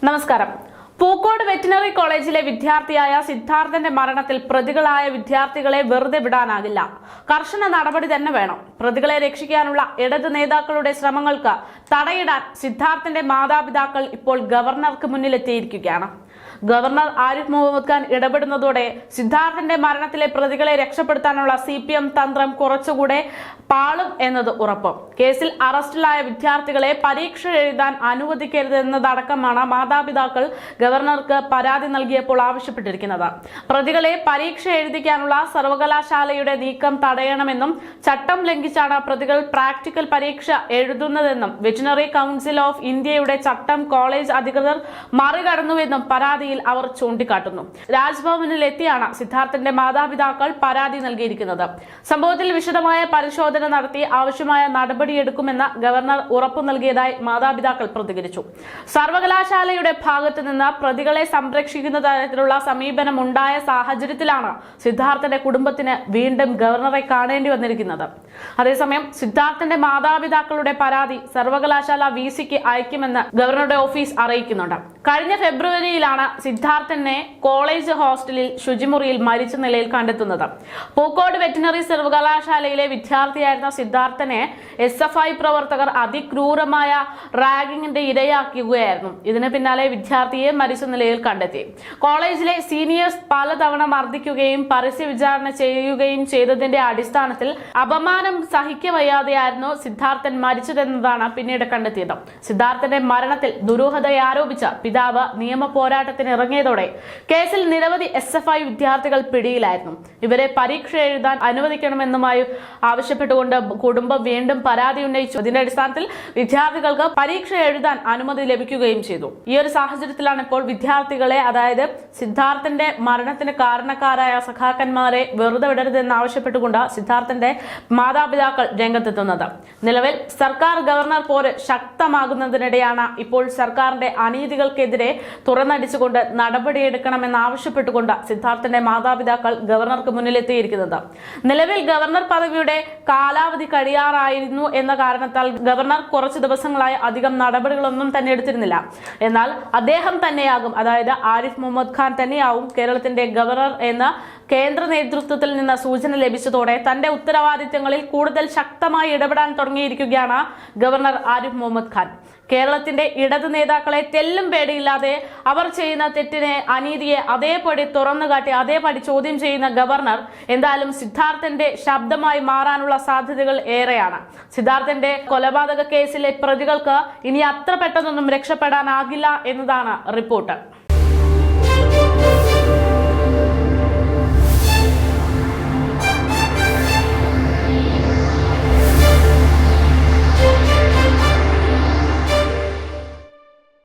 നമസ്കാരം. പൂക്കോട് വെറ്റിനറി കോളേജിലെ വിദ്യാർത്ഥിയായ സിദ്ധാർത്ഥന്റെ മരണത്തിൽ പ്രതികളായ വിദ്യാർത്ഥികളെ വെറുതെ വിടാനാകില്ല. കർശന നടപടി തന്നെ വേണം. പ്രതികളെ രക്ഷിക്കാനുള്ള ഇടത് നേതാക്കളുടെ ശ്രമങ്ങൾക്ക് തടയിടാൻ സിദ്ധാർത്ഥന്റെ മാതാപിതാക്കൾ ഇപ്പോൾ ഗവർണർക്ക് മുന്നിലെത്തിയിരിക്കുകയാണ്. ഗവർണർ ആരിഫ് മുഹമ്മദ് ഖാൻ ഇടപെടുന്നതോടെ സിദ്ധാർത്ഥന്റെ മരണത്തിലെ പ്രതികളെ രക്ഷപ്പെടുത്താനുള്ള CPM തന്ത്രം കുറച്ചുകൂടെ പാളും എന്നത് ഉറപ്പ്. കേസിൽ അറസ്റ്റിലായ വിദ്യാർത്ഥികളെ പരീക്ഷ എഴുതാൻ അനുവദിക്കരുതെന്നതടക്കമാണ് മാതാപിതാക്കൾ ഗവർണർക്ക് പരാതി നൽകിയപ്പോൾ ആവശ്യപ്പെട്ടിരിക്കുന്നത്. പ്രതികളെ പരീക്ഷ എഴുതിക്കാനുള്ള സർവകലാശാലയുടെ നീക്കം തടയണമെന്നും ചട്ടം ലംഘിച്ചാണ് പ്രതികൾ പ്രാക്ടിക്കൽ പരീക്ഷ എഴുതുന്നതെന്നും വെറ്റിനറി കൗൺസിൽ ഓഫ് ഇന്ത്യയുടെ ചട്ടം കോളേജ് അധികൃതർ മറികടന്നുവെന്നും പരാതിയിൽ അവർ ചൂണ്ടിക്കാട്ടുന്നു. രാജ്ഭവനിൽ എത്തിയാണ് സിദ്ധാർത്ഥന്റെ മാതാപിതാക്കൾ പരാതി നൽകിയിരിക്കുന്നത്. സംഭവത്തിൽ വിശദമായ പരിശോധന നടത്തി ആവശ്യമായ നടപടിയെടുക്കുമെന്ന് ഗവർണർ ഉറപ്പു നൽകിയതായി മാതാപിതാക്കൾ പ്രതികരിച്ചു. സർവകലാശാലയുടെ ഭാഗത്തു നിന്ന് പ്രതികളെ സംരക്ഷിക്കുന്ന തരത്തിലുള്ള സമീപനം ഉണ്ടായ സാഹചര്യത്തിലാണ് സിദ്ധാർത്ഥന്റെ കുടുംബത്തിന് വീണ്ടും ഗവർണറെ കാണേണ്ടി വന്നിരിക്കുന്നത്. അതേസമയം സിദ്ധാർത്ഥന്റെ മാതാപിതാക്കളുടെ പരാതി സർവകലാശാല VCക്ക് അയക്കുമെന്ന് ഗവർണറുടെ ഓഫീസ് അറിയിക്കുന്നുണ്ട്. കഴിഞ്ഞ ഫെബ്രുവരിയിലാണ് സിദ്ധാർത്ഥനെ കോളേജ് ഹോസ്റ്റലിൽ ശുചിമുറിയിൽ മരിച്ച നിലയിൽ കണ്ടെത്തുന്നത്. പൂക്കോട് വെറ്റിനറി സർവകലാശാലയിലെ വിദ്യാർത്ഥിയായിരുന്ന സിദ്ധാർത്ഥനെ SFI പ്രവർത്തകർ അതിക്രൂരമായ റാഗിങ്ങിന്റെ ഇരയാക്കുകയായിരുന്നു. ഇതിന് പിന്നാലെ വിദ്യാർത്ഥിയെ മരിച്ച നിലയിൽ കണ്ടെത്തി. കോളേജിലെ സീനിയേഴ്സ് പലതവണ മർദ്ദിക്കുകയും പരസ്യ വിചാരണ ചെയ്യുകയും ചെയ്തതിന്റെ അടിസ്ഥാനത്തിൽ അപമാനം സഹിക്കവയ്യാതെയായിരുന്നു സിദ്ധാർത്ഥൻ മരിച്ചതെന്നതാണ് പിന്നീട് കണ്ടെത്തിയത്. സിദ്ധാർത്ഥന്റെ മരണത്തിൽ ദുരൂഹതയാരോപിച്ച പിതാവ് നിയമ പോരാട്ടത്തിന് ഇറങ്ങിയതോടെ കേസിൽ നിരവധി SFI വിദ്യാർത്ഥികൾ പിടിയിലായിരുന്നു. ഇവരെ പരീക്ഷ എഴുതാൻ അനുവദിക്കണമെന്നുമായി ആവശ്യപ്പെട്ടുകൊണ്ട് കുടുംബം വീണ്ടും പരാതി ഉന്നയിച്ചു. ഇതിന്റെ അടിസ്ഥാനത്തിൽ വിദ്യാർത്ഥികൾക്ക് പരീക്ഷ എഴുതാൻ അനുമതി ലഭിക്കുകയും ചെയ്തു. ഈ ഒരു സാഹചര്യത്തിലാണ് ഇപ്പോൾ വിദ്യാർത്ഥികളെ, അതായത് സിദ്ധാർത്ഥന്റെ മരണത്തിന് കാരണക്കാരായ സഖാക്കന്മാരെ വെറുതെ വിടരുതെന്ന് ആവശ്യപ്പെട്ടുകൊണ്ട് സിദ്ധാർത്ഥന്റെ മാതാപിതാക്കൾ രംഗത്തെത്തുന്നത്. നിലവിൽ സർക്കാർ ഗവർണർ പോര് ശക്തമാകുന്നതിനിടെയാണ് ഇപ്പോൾ സർക്കാരിന്റെ അനീതികൾക്കെതിരെ തുറന്നടിച്ചുകൊണ്ട് നടപടിയെടുക്കണമെന്ന് ആവശ്യപ്പെട്ടുകൊണ്ട് സിദ്ധാർത്ഥന്റെ മാതാപിതാക്കൾ ഗവർണർക്ക് മുന്നിലെത്തിയിരിക്കുന്നത്. നിലവിൽ ഗവർണർ പദവിയുടെ കാലാവധി കഴിയാറായിരുന്നു എന്ന കാരണത്താൽ ഗവർണർ കുറച്ച് ദിവസങ്ങളായി അധികം നടപടികളൊന്നും തന്നെ എടുത്തിരുന്നില്ല. എന്നാൽ അദ്ദേഹം തന്നെയാകും, അതായത് ആരിഫ് മുഹമ്മദ് ഖാൻ തന്നെയാവും കേരളത്തിന്റെ ഗവർണർ എന്ന കേന്ദ്ര നേതൃത്വത്തിൽ നിന്ന് സൂചന ലഭിച്ചതോടെ തന്റെ ഉത്തരവാദിത്തങ്ങളിൽ കൂടുതൽ ശക്തമായി ഇടപെടാൻ തുടങ്ങിയിരിക്കുകയാണ് ഗവർണർ ആരിഫ് മുഹമ്മദ് ഖാൻ. കേരളത്തിന്റെ ഇടത് നേതാക്കളെ തെല്ലും പേടിയില്ലാതെ അവർ ചെയ്യുന്ന തെറ്റിനെ, അനീതിയെ അതേപടി തുറന്നുകാട്ടി അതേപടി ചോദ്യം ചെയ്യുന്ന ഗവർണർ എന്തായാലും സിദ്ധാർത്ഥന്റെ ശബ്ദമായി മാറാനുള്ള സാധ്യതകൾ ഏറെയാണ്. സിദ്ധാർത്ഥന്റെ കൊലപാതക കേസിലെ പ്രതികൾക്ക് ഇനി അത്ര പെട്ടെന്നൊന്നും രക്ഷപ്പെടാനാകില്ല എന്നതാണ് റിപ്പോർട്ട്.